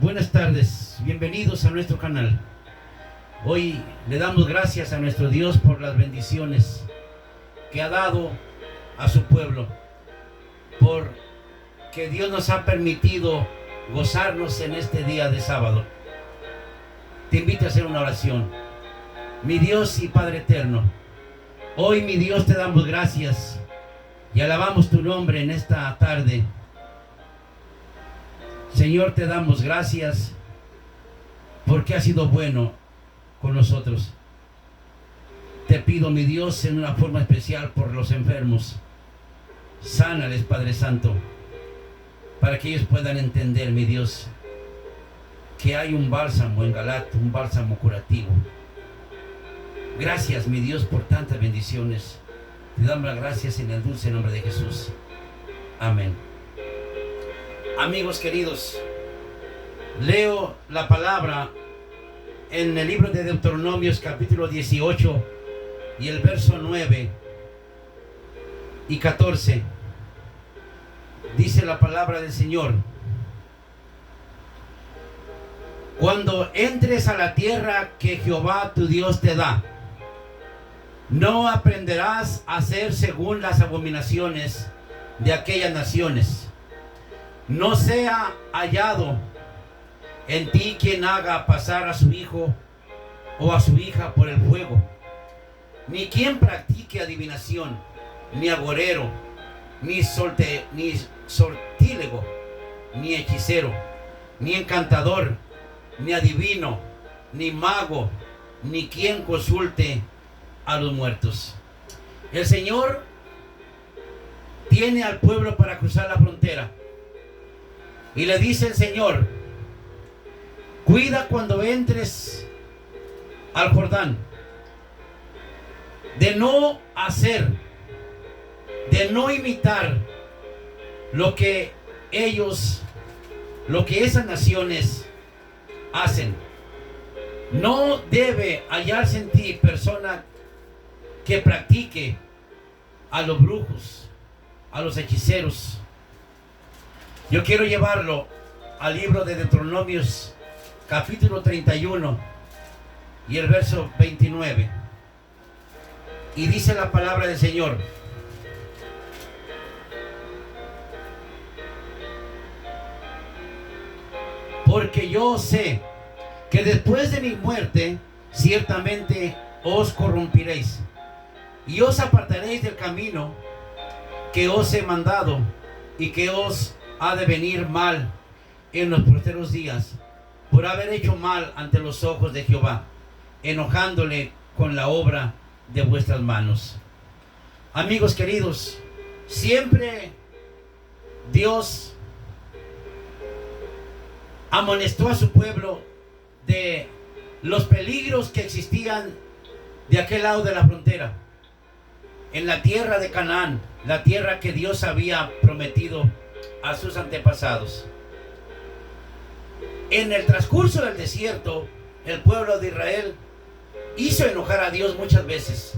Buenas tardes, bienvenidos a nuestro canal. Hoy le damos gracias a nuestro Dios por las bendiciones que ha dado a su pueblo, por que Dios nos ha permitido gozarnos en este día de sábado. Te invito a hacer una oración. Mi Dios y Padre eterno, hoy, mi Dios, te damos gracias y alabamos tu nombre en esta tarde. Señor, te damos gracias porque has sido bueno con nosotros. Te pido, mi Dios, en una forma especial por los enfermos. Sánales, Padre Santo, para que ellos puedan entender, mi Dios, que hay un bálsamo en Galat, un bálsamo curativo. Gracias, mi Dios, por tantas bendiciones. Te damos las gracias en el dulce nombre de Jesús. Amén. Amigos queridos, leo la palabra en el libro de Deuteronomios capítulo 18 y el verso 9 y 14. Dice la palabra del Señor: cuando entres a la tierra que Jehová tu Dios te da, no aprenderás a hacer según las abominaciones de aquellas naciones. No sea hallado en ti quien haga pasar a su hijo o a su hija por el fuego, ni quien practique adivinación, ni agorero, ni sortílego, ni hechicero, ni encantador, ni adivino, ni mago, ni quien consulte a los muertos. El Señor tiene al pueblo para cruzar la frontera. Y le dice el Señor: cuida cuando entres al Jordán de no hacer, de no imitar lo que esas naciones hacen. No debe hallarse en ti persona que practique a los brujos, a los hechiceros. Yo quiero llevarlo al libro de Deuteronomios capítulo 31 y el verso 29. Y dice la palabra del Señor: porque yo sé que después de mi muerte ciertamente os corrompiréis y os apartaréis del camino que os he mandado, y que os ha de venir mal en los posteros días por haber hecho mal ante los ojos de Jehová, enojándole con la obra de vuestras manos. Amigos queridos, siempre Dios amonestó a su pueblo de los peligros que existían de aquel lado de la frontera, en la tierra de Canaán, la tierra que Dios había prometido a sus antepasados. En el transcurso del desierto, el pueblo de Israel hizo enojar a Dios muchas veces,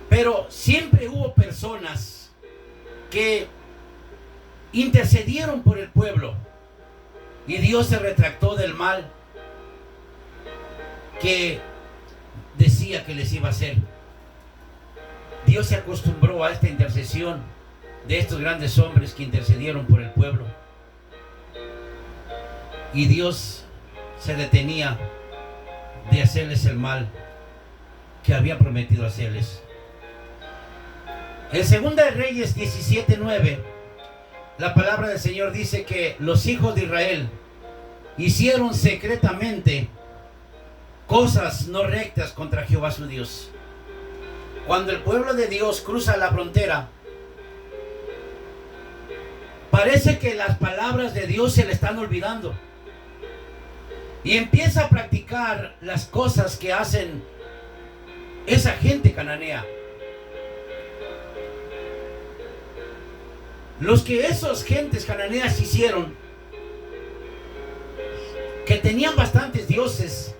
pero siempre hubo personas que intercedieron por el pueblo, y Dios se retractó del mal que decía que les iba a hacer. Dios se acostumbró a esta intercesión de estos grandes hombres que intercedieron por el pueblo, y Dios se detenía de hacerles el mal que había prometido hacerles. En 2 de Reyes 17:9, la palabra del Señor dice que los hijos de Israel hicieron secretamente cosas no rectas contra Jehová su Dios. Cuando el pueblo de Dios cruza la frontera, parece que las palabras de Dios se le están olvidando, y empieza a practicar las cosas que hacen esa gente cananea. Los que esas gentes cananeas hicieron, que tenían bastantes dioses,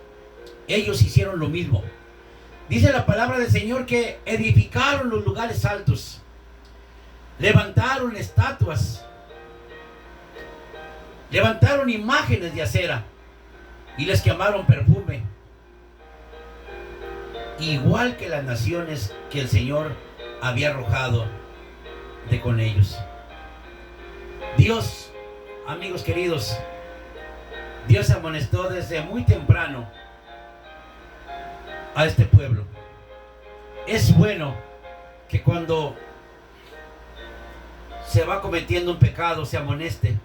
ellos hicieron lo mismo. Dice la palabra del Señor que edificaron los lugares altos, levantaron estatuas Levantaron imágenes de acera y les quemaron perfume, igual que las naciones que el Señor había arrojado de con ellos. Dios, amigos queridos, Dios amonestó desde muy temprano a este pueblo. Es bueno que cuando se va cometiendo un pecado se amoneste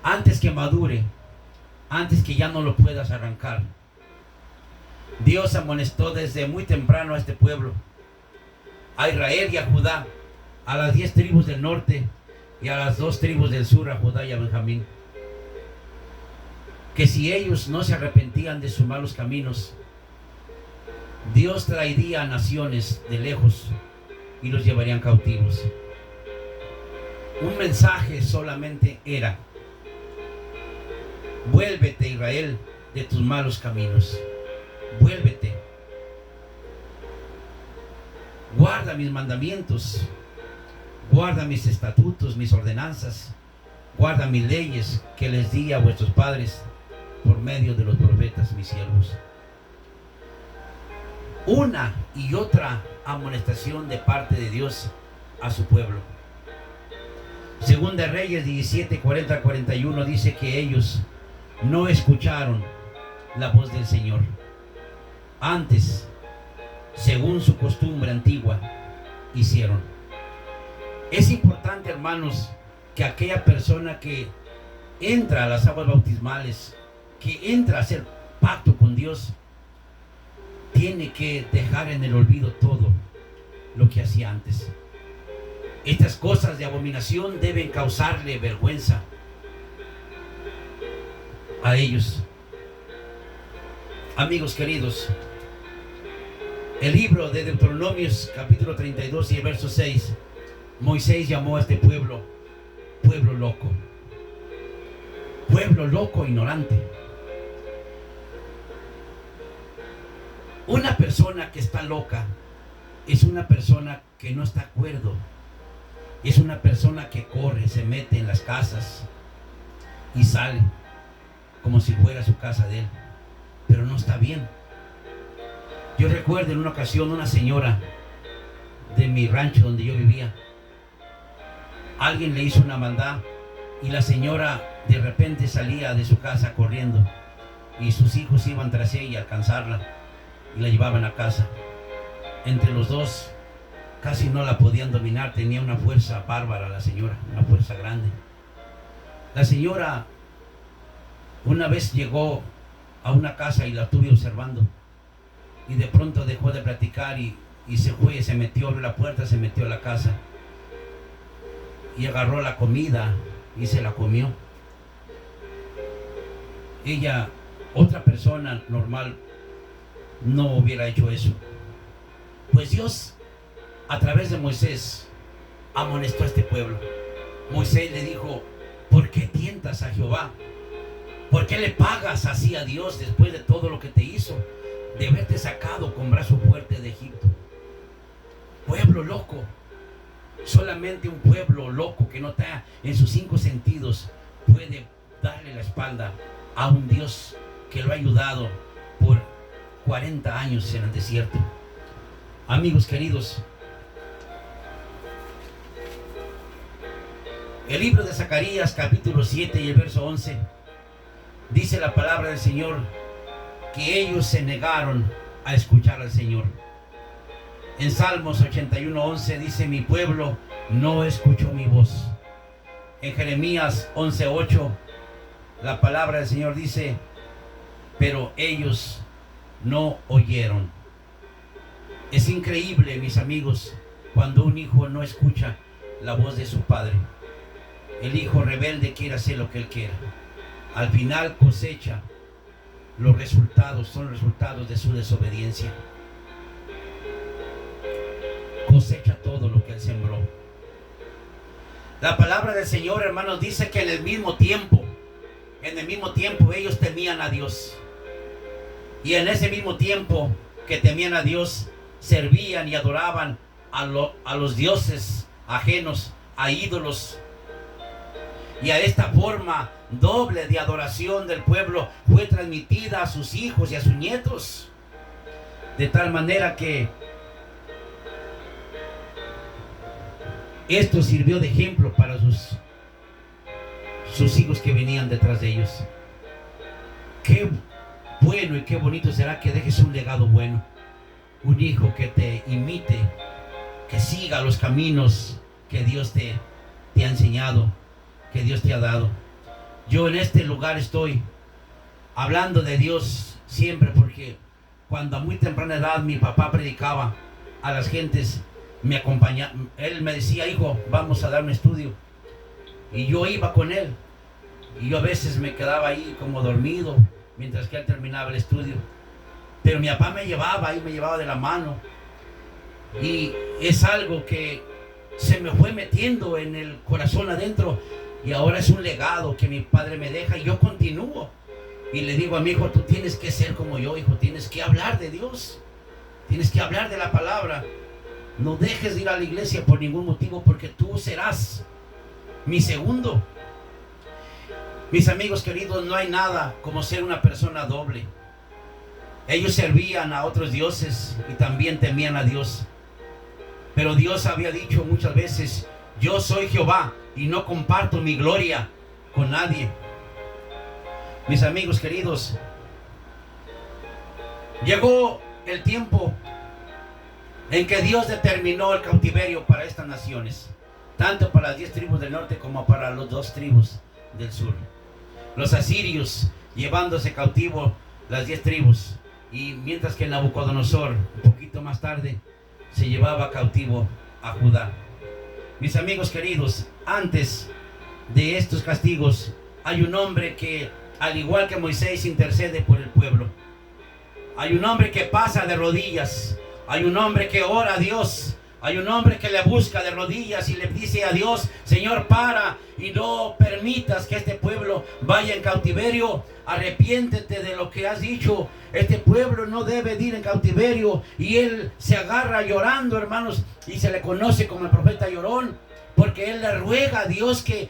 antes que madure, antes que ya no lo puedas arrancar. Dios amonestó desde muy temprano a este pueblo, a Israel y a Judá, a las 10 tribus del norte y a las 2 tribus del sur, a Judá y a Benjamín, que si ellos no se arrepentían de sus malos caminos, Dios traería a naciones de lejos y los llevarían cautivos. Un mensaje solamente era: vuélvete, Israel, de tus malos caminos. Vuélvete. Guarda mis mandamientos. Guarda mis estatutos, mis ordenanzas. Guarda mis leyes que les di a vuestros padres por medio de los profetas, mis siervos. Una y otra amonestación de parte de Dios a su pueblo. Segunda Reyes 17, 40, 41 dice que ellos no escucharon la voz del Señor. Antes, según su costumbre antigua, hicieron. Es importante, hermanos, que aquella persona que entra a las aguas bautismales, que entra a hacer pacto con Dios, tiene que dejar en el olvido todo lo que hacía antes. Estas cosas de abominación deben causarle vergüenza a ellos. Amigos queridos, el libro de Deuteronomios capítulo 32 y el verso 6, Moisés llamó a este pueblo, pueblo loco, pueblo loco ignorante. Una persona que está loca es una persona que no está de acuerdo. Es una persona que corre, se mete en las casas y sale como si fuera su casa de él, pero no está bien. Yo recuerdo en una ocasión una señora de mi rancho donde yo vivía. Alguien le hizo una maldad y la señora de repente salía de su casa corriendo y sus hijos iban tras ella a alcanzarla y la llevaban a casa. Entre los dos casi no la podían dominar, tenía una fuerza bárbara la señora, una fuerza grande. La señora una vez llegó a una casa y la estuve observando y de pronto dejó de platicar y se fue, se metió, abrió la puerta, se metió a la casa y agarró la comida y se la comió. Ella, otra persona normal, no hubiera hecho eso. Pues Dios, a través de Moisés, amonestó a este pueblo. Moisés le dijo: ¿por qué tientas a Jehová? ¿Por qué le pagas así a Dios después de todo lo que te hizo? De haberte sacado con brazo fuerte de Egipto. Pueblo loco. Solamente un pueblo loco que no está en sus 5 sentidos puede darle la espalda a un Dios que lo ha ayudado por 40 años en el desierto. Amigos queridos, el libro de Zacarías capítulo 7 y el verso 11 dice la palabra del Señor que ellos se negaron a escuchar al Señor. En Salmos 81:11 dice: mi pueblo no escuchó mi voz. En Jeremías 11:8 la palabra del Señor dice: pero ellos no oyeron. Es increíble, mis amigos, cuando un hijo no escucha la voz de su padre. El hijo rebelde quiere hacer lo que él quiera. Al final cosecha los resultados, son resultados de su desobediencia. Cosecha todo lo que él sembró. La palabra del Señor, hermanos, dice que en el mismo tiempo ellos temían a Dios. Y en ese mismo tiempo que temían a Dios, servían y adoraban a los dioses ajenos, a ídolos. Y a esta forma doble de adoración del pueblo fue transmitida a sus hijos y a sus nietos. De tal manera que esto sirvió de ejemplo para sus hijos que venían detrás de ellos. Qué bueno y qué bonito será que dejes un legado bueno. Un hijo que te imite, que siga los caminos que Dios te ha enseñado, que Dios te ha dado. Yo en este lugar estoy hablando de Dios siempre, porque cuando a muy temprana edad mi papá predicaba a las gentes, me acompañaba. Él me decía: hijo, vamos a dar un estudio. Y yo iba con él. Y yo a veces me quedaba ahí como dormido mientras que él terminaba el estudio. Pero mi papá me llevaba y me llevaba de la mano. Y es algo que se me fue metiendo en el corazón adentro. Y ahora es un legado que mi padre me deja y yo continúo. Y le digo a mi hijo: tú tienes que ser como yo, hijo. Tienes que hablar de Dios. Tienes que hablar de la palabra. No dejes de ir a la iglesia por ningún motivo, porque tú serás mi segundo. Mis amigos queridos, no hay nada como ser una persona doble. Ellos servían a otros dioses y también temían a Dios. Pero Dios había dicho muchas veces: yo soy Jehová y no comparto mi gloria con nadie. Mis amigos queridos, llegó el tiempo en que Dios determinó el cautiverio para estas naciones, tanto para las 10 tribus del norte como para las 2 tribus del sur. Los asirios llevándose cautivo las 10 tribus, y mientras que Nabucodonosor, un poquito más tarde, se llevaba cautivo a Judá. Mis amigos queridos, antes de estos castigos hay un hombre que, al igual que Moisés, intercede por el pueblo. Hay un hombre que pasa de rodillas. Hay un hombre que ora a Dios. Hay un hombre que le busca de rodillas y le dice a Dios: Señor, para y no permitas que este pueblo vaya en cautiverio. Arrepiéntete de lo que has dicho. Este pueblo no debe de ir en cautiverio. Y él se agarra llorando, hermanos, y se le conoce como el profeta llorón, porque él le ruega a Dios que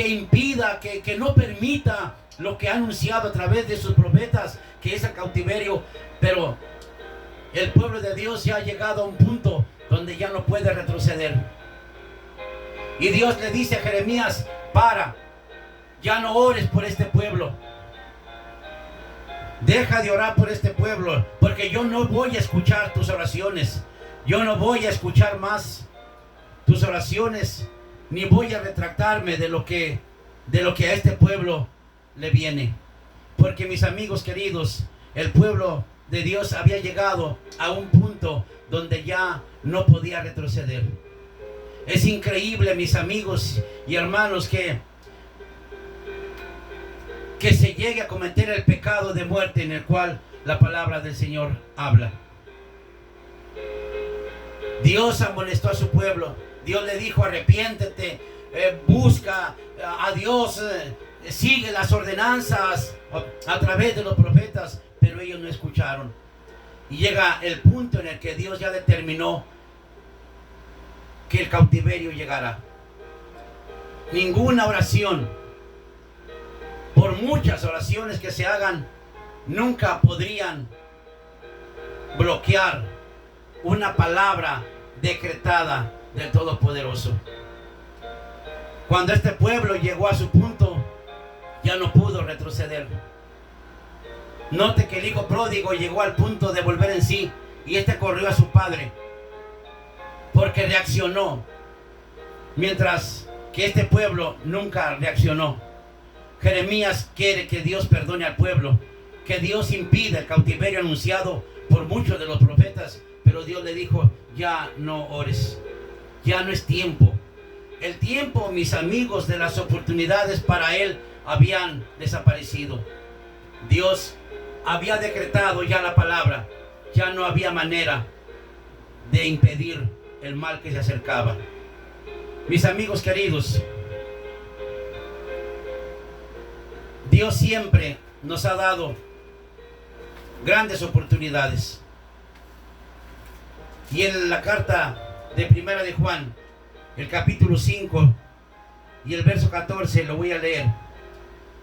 impida, que no permita lo que ha anunciado a través de sus profetas, que es el cautiverio. Pero el pueblo de Dios ya ha llegado a un punto donde ya no puede retroceder. Y Dios le dice a Jeremías: para, ya no ores por este pueblo. Deja de orar por este pueblo, porque yo no voy a escuchar tus oraciones. Yo no voy a escuchar más tus oraciones, ni voy a retractarme de lo que a este pueblo le viene. Porque, mis amigos queridos, el pueblo de Dios había llegado a un punto donde ya no podía retroceder. Es increíble, mis amigos y hermanos, que se llegue a cometer el pecado de muerte en el cual la palabra del Señor habla. Dios amonestó a su pueblo. Dios le dijo: arrepiéntete, busca a Dios, sigue las ordenanzas a través de los profetas. Pero ellos no escucharon. Y llega el punto en el que Dios ya determinó que el cautiverio llegara. Ninguna oración, por muchas oraciones que se hagan, nunca podrían bloquear una palabra decretada del Todopoderoso. Cuando este pueblo llegó a su punto, ya no pudo retroceder. Note que el hijo pródigo llegó al punto de volver en sí, y este corrió a su padre porque reaccionó, mientras que este pueblo nunca reaccionó. Jeremías quiere que Dios perdone al pueblo, que Dios impida el cautiverio anunciado por muchos de los profetas, pero Dios le dijo: ya no ores, ya no es tiempo. El tiempo, mis amigos, de las oportunidades para él habían desaparecido. Dios había decretado ya la palabra. Ya no había manera de impedir el mal que se acercaba. Mis amigos queridos, Dios siempre nos ha dado grandes oportunidades. Y en la carta de Primera de Juan, el capítulo 5, y el verso 14 lo voy a leer.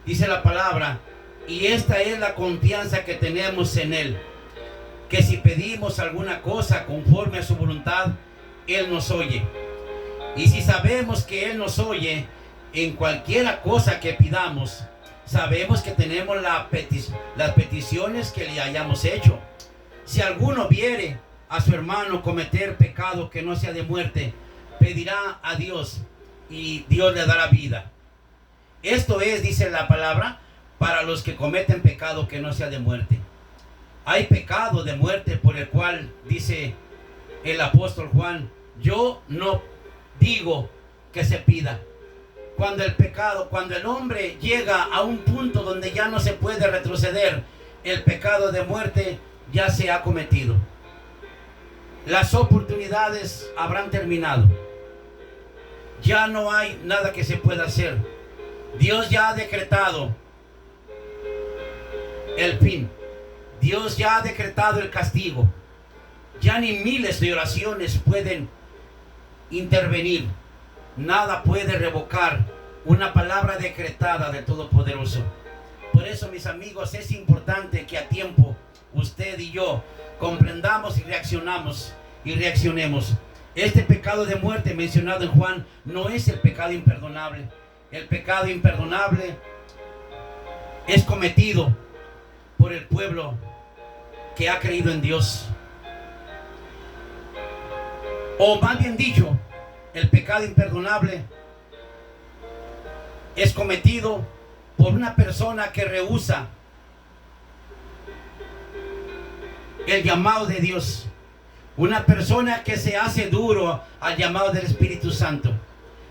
Dice la palabra: y esta es la confianza que tenemos en Él, que si pedimos alguna cosa conforme a su voluntad, Él nos oye. Y si sabemos que Él nos oye en cualquiera cosa que pidamos, sabemos que tenemos las peticiones que le hayamos hecho. Si alguno viere a su hermano cometer pecado que no sea de muerte, pedirá a Dios y Dios le dará vida. Esto es, dice la palabra, para los que cometen pecado que no sea de muerte. Hay pecado de muerte por el cual, dice el apóstol Juan, yo no digo que se pida. Cuando el hombre llega a un punto donde ya no se puede retroceder, el pecado de muerte ya se ha cometido. Las oportunidades habrán terminado. Ya no hay nada que se pueda hacer. Dios ya ha decretado el fin. Dios ya ha decretado el castigo. Ya ni miles de oraciones pueden intervenir. Nada puede revocar una palabra decretada del Todopoderoso. Por eso, mis amigos, es importante que a tiempo usted y yo comprendamos y reaccionemos. Este pecado de muerte mencionado en Juan no es el pecado imperdonable. El pecado imperdonable es cometido por el pueblo que ha creído en Dios. O más bien dicho, el pecado imperdonable es cometido por una persona que rehúsa el llamado de Dios. Una persona que se hace duro al llamado del Espíritu Santo.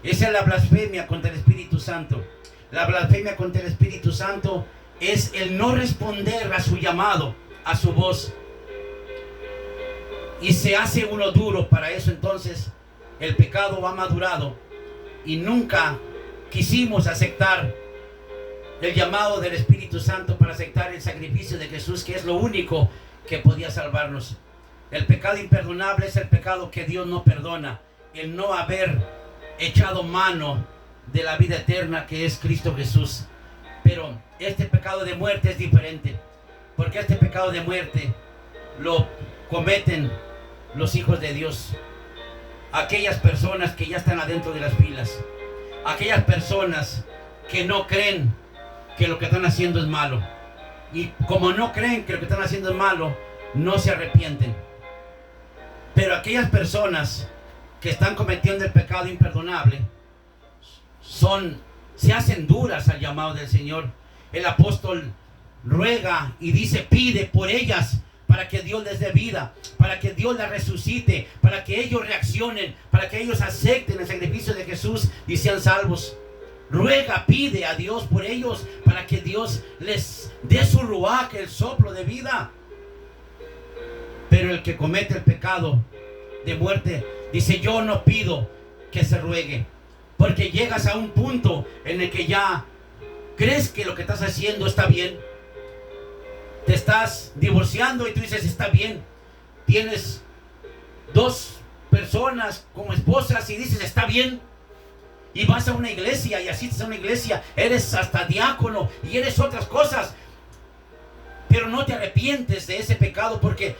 Esa es la blasfemia contra el Espíritu Santo. La blasfemia contra el Espíritu Santo es el no responder a su llamado, a su voz. Y se hace uno duro para eso. Entonces el pecado ha madurado y nunca quisimos aceptar el llamado del Espíritu Santo para aceptar el sacrificio de Jesús, que es lo único que podía salvarnos. El pecado imperdonable es el pecado que Dios no perdona, el no haber echado mano de la vida eterna que es Cristo Jesús. Pero este pecado de muerte es diferente, porque este pecado de muerte lo cometen los hijos de Dios, aquellas personas que ya están adentro de las filas, aquellas personas que no creen que lo que están haciendo es malo, y como no creen que lo que están haciendo es malo, no se arrepienten. Pero aquellas personas que están cometiendo el pecado imperdonable se hacen duras al llamado del Señor. El apóstol ruega y dice: pide por ellas para que Dios les dé vida, para que Dios las resucite, para que ellos reaccionen, para que ellos acepten el sacrificio de Jesús y sean salvos. Ruega, pide a Dios por ellos para que Dios les dé su ruaj, el soplo de vida. Pero el que comete el pecado de muerte dice: yo no pido que se ruegue, porque llegas a un punto en el que ya crees que lo que estás haciendo está bien. Te estás divorciando y tú dices: está bien. Tienes 2 personas como esposas y dices: está bien. Y vas a una iglesia y asistes a una iglesia, eres hasta diácono y eres otras cosas, pero no te arrepientes de ese pecado porque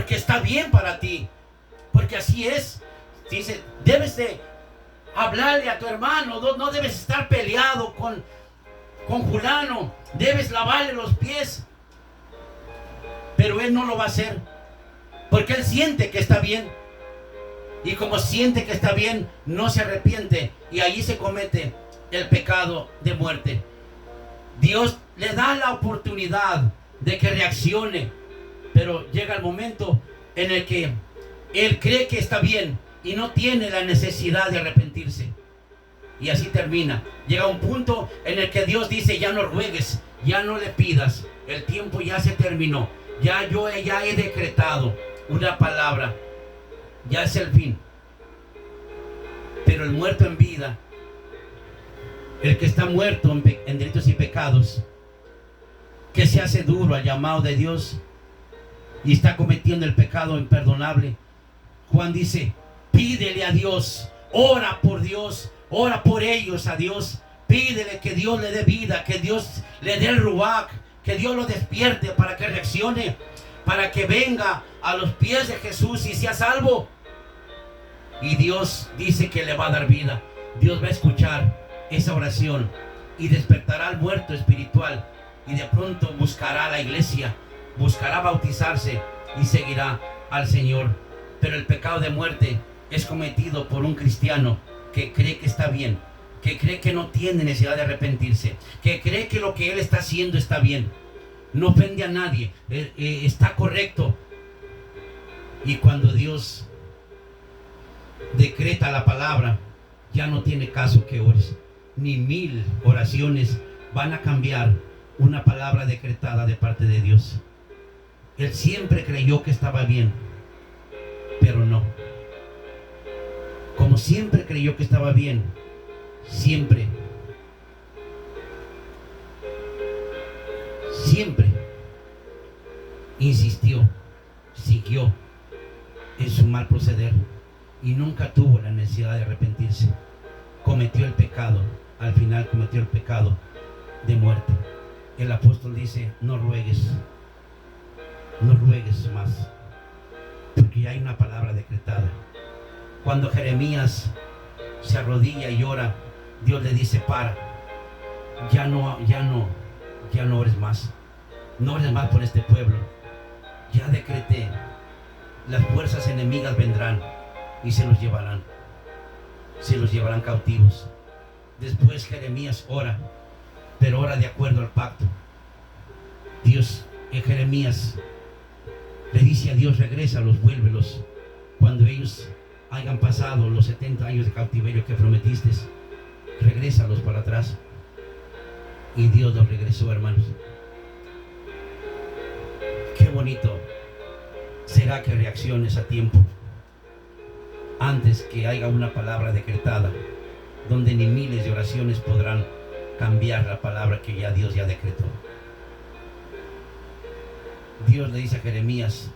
está bien para ti, porque así es. Dice: debes de hablarle a tu hermano, no debes estar peleado con fulano, debes lavarle los pies. Pero él no lo va a hacer, porque él siente que está bien. Y como siente que está bien, no se arrepiente, y ahí se comete el pecado de muerte. Dios le da la oportunidad de que reaccione, pero llega el momento en el que él cree que está bien y no tiene la necesidad de arrepentirse. Y así termina. Llega un punto en el que Dios dice: ya no ruegues, ya no le pidas, el tiempo ya se terminó. Yo he decretado una palabra, ya es el fin. Pero el muerto en vida, el que está muerto en delitos y pecados, que se hace duro al llamado de Dios y está cometiendo el pecado imperdonable, Juan dice: pídele a Dios, ora por Dios, Ora por ellos a Dios. Pídele que Dios le dé vida, que Dios le dé el ruach, que Dios lo despierte para que reaccione, para que venga a los pies de Jesús y sea salvo. Y Dios dice que le va a dar vida. Dios va a escuchar esa oración y despertará al muerto espiritual, y de pronto buscará a la iglesia, buscará bautizarse y seguirá al Señor. Pero el pecado de muerte es cometido por un cristiano que cree que está bien, que cree que no tiene necesidad de arrepentirse, que cree que lo que él está haciendo está bien, no ofende a nadie, está correcto. Y cuando Dios decreta la palabra, ya no tiene caso que ores. Ni 1000 oraciones van a cambiar una palabra decretada de parte de Dios. Él siempre creyó que estaba bien, pero no. Como siempre creyó que estaba bien, siempre insistió, siguió en su mal proceder y nunca tuvo la necesidad de arrepentirse. Cometió el pecado, al final cometió el pecado de muerte. El apóstol dice: no ruegues más, porque ya hay una palabra decretada. Cuando Jeremías se arrodilla y llora, Dios le dice: para, ya no ores más, no ores más por este pueblo. Ya decreté, las fuerzas enemigas vendrán y se los llevarán cautivos. Después Jeremías ora, pero ora de acuerdo al pacto. Dios, Jeremías le dice a Dios: regrésalos, vuélvelos. Cuando ellos hayan pasado los 70 años de cautiverio que prometiste, regrésalos para atrás. Y Dios los regresó, hermanos. Qué bonito será que reacciones a tiempo, antes que haya una palabra decretada, donde ni miles de oraciones podrán cambiar la palabra que ya Dios ya decretó. Dios le dice a Jeremías: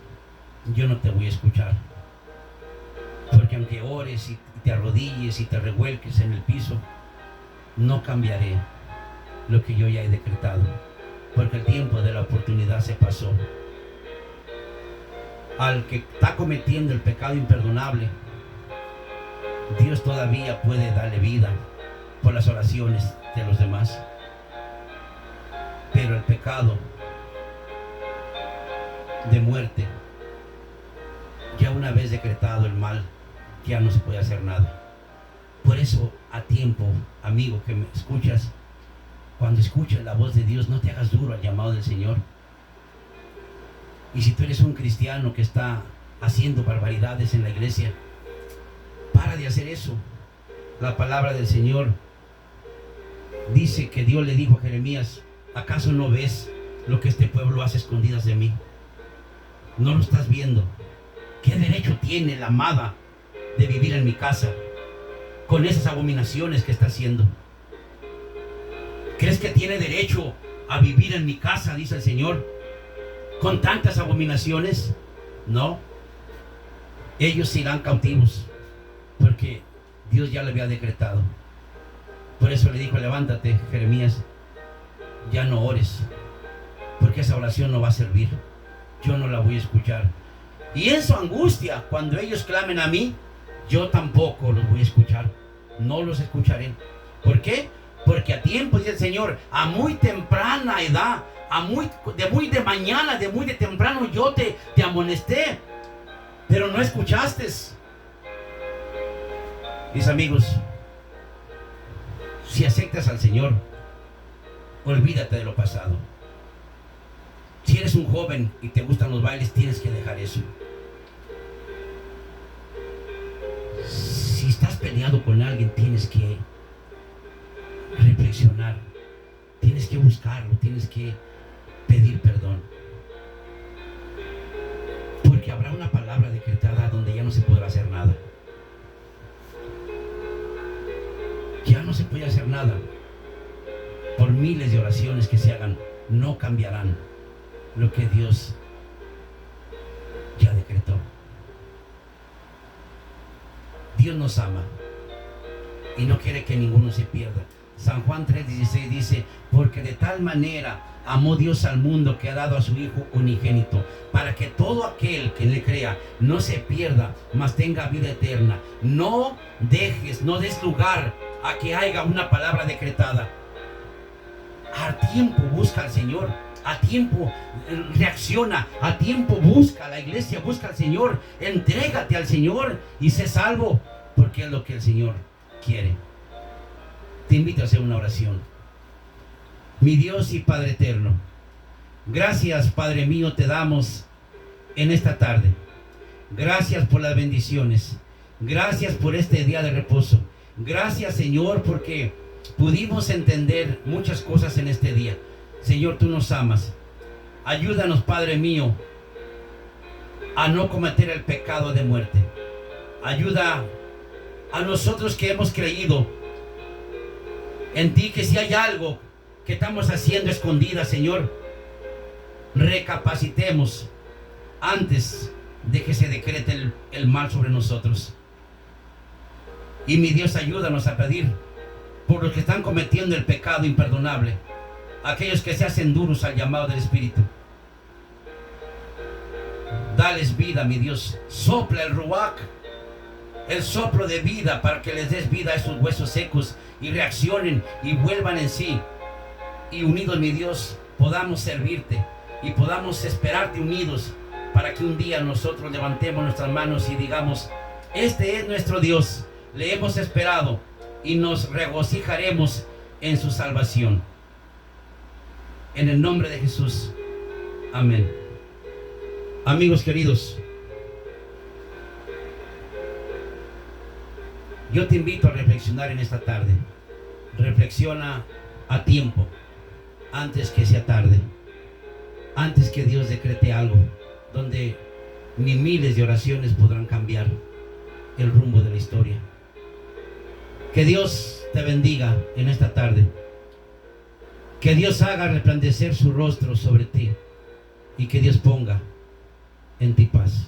yo no te voy a escuchar, porque aunque ores y te arrodilles y te revuelques en el piso, no cambiaré lo que yo ya he decretado, porque el tiempo de la oportunidad se pasó. Al que está cometiendo el pecado imperdonable, Dios todavía puede darle vida por las oraciones de los demás. Pero el pecado de muerte, ya una vez decretado el mal, ya no se puede hacer nada. Por eso, a tiempo, amigo que me escuchas, cuando escuches la voz de Dios, no te hagas duro al llamado del Señor. Y si tú eres un cristiano que está haciendo barbaridades en la iglesia, para de hacer eso. La palabra del Señor dice que Dios le dijo a Jeremías: ¿acaso no ves lo que este pueblo hace escondidas de mí? ¿No lo estás viendo? ¿Qué derecho tiene la amada de vivir en mi casa con esas abominaciones que está haciendo? ¿Crees que tiene derecho a vivir en mi casa, dice el Señor, con tantas abominaciones? No. Ellos se irán cautivos, porque Dios ya le había decretado. Por eso le dijo: levántate, Jeremías, ya no ores, porque esa oración no va a servir. Yo no la voy a escuchar. Y en su angustia, cuando ellos clamen a mí, yo tampoco los voy a escuchar. No los escucharé. ¿Por qué? Porque a tiempo, dice el Señor, a muy temprana edad, de mañana, de muy de temprano, yo te amonesté, pero no escuchaste. Mis amigos, si aceptas al Señor, olvídate de lo pasado. Si eres un joven y te gustan los bailes, tienes que dejar eso. Si estás peleado con alguien, tienes que reflexionar, tienes que buscarlo, tienes que pedir perdón, porque habrá una palabra decretada donde ya no se podrá hacer nada. Ya no se puede hacer nada. Por miles de oraciones que se hagan, no cambiarán lo que Dios ya decretó. Dios nos ama. y no quiere que ninguno se pierda. San Juan 3:16 dice, porque de tal manera amó Dios al mundo que ha dado a su Hijo unigénito, para que todo aquel que le crea no se pierda, mas tenga vida eterna. No des lugar a que haya una palabra decretada. A tiempo busca al Señor, a tiempo reacciona, a tiempo busca a la iglesia, busca al Señor, entrégate al Señor y sé salvo, porque es lo que el Señor quiere. Te invito a hacer una oración. Mi Dios y Padre eterno, gracias, Padre mío, te damos en esta tarde. Gracias por las bendiciones. Gracias por este día de reposo. Gracias, Señor, porque pudimos entender muchas cosas en este día. Señor, tú nos amas. Ayúdanos, Padre mío, a no cometer el pecado de muerte. Ayuda a nosotros que hemos creído en ti, que si hay algo que estamos haciendo escondida, Señor, recapacitemos antes de que se decrete el mal sobre nosotros. Y mi Dios, ayúdanos a pedir por los que están cometiendo el pecado imperdonable, aquellos que se hacen duros al llamado del Espíritu. Dales vida, mi Dios. Sopla el ruach, el soplo de vida, para que les des vida a esos huesos secos y reaccionen y vuelvan en sí. Y unidos, mi Dios, podamos servirte y podamos esperarte unidos, para que un día nosotros levantemos nuestras manos y digamos, este es nuestro Dios, le hemos esperado y nos regocijaremos en su salvación. En el nombre de Jesús. Amén. Amigos queridos, yo te invito a reflexionar en esta tarde. Reflexiona a tiempo, antes que sea tarde, antes que Dios decrete algo, donde ni miles de oraciones podrán cambiar el rumbo de la historia. Que Dios te bendiga en esta tarde. Que Dios haga resplandecer su rostro sobre ti y que Dios ponga en ti paz.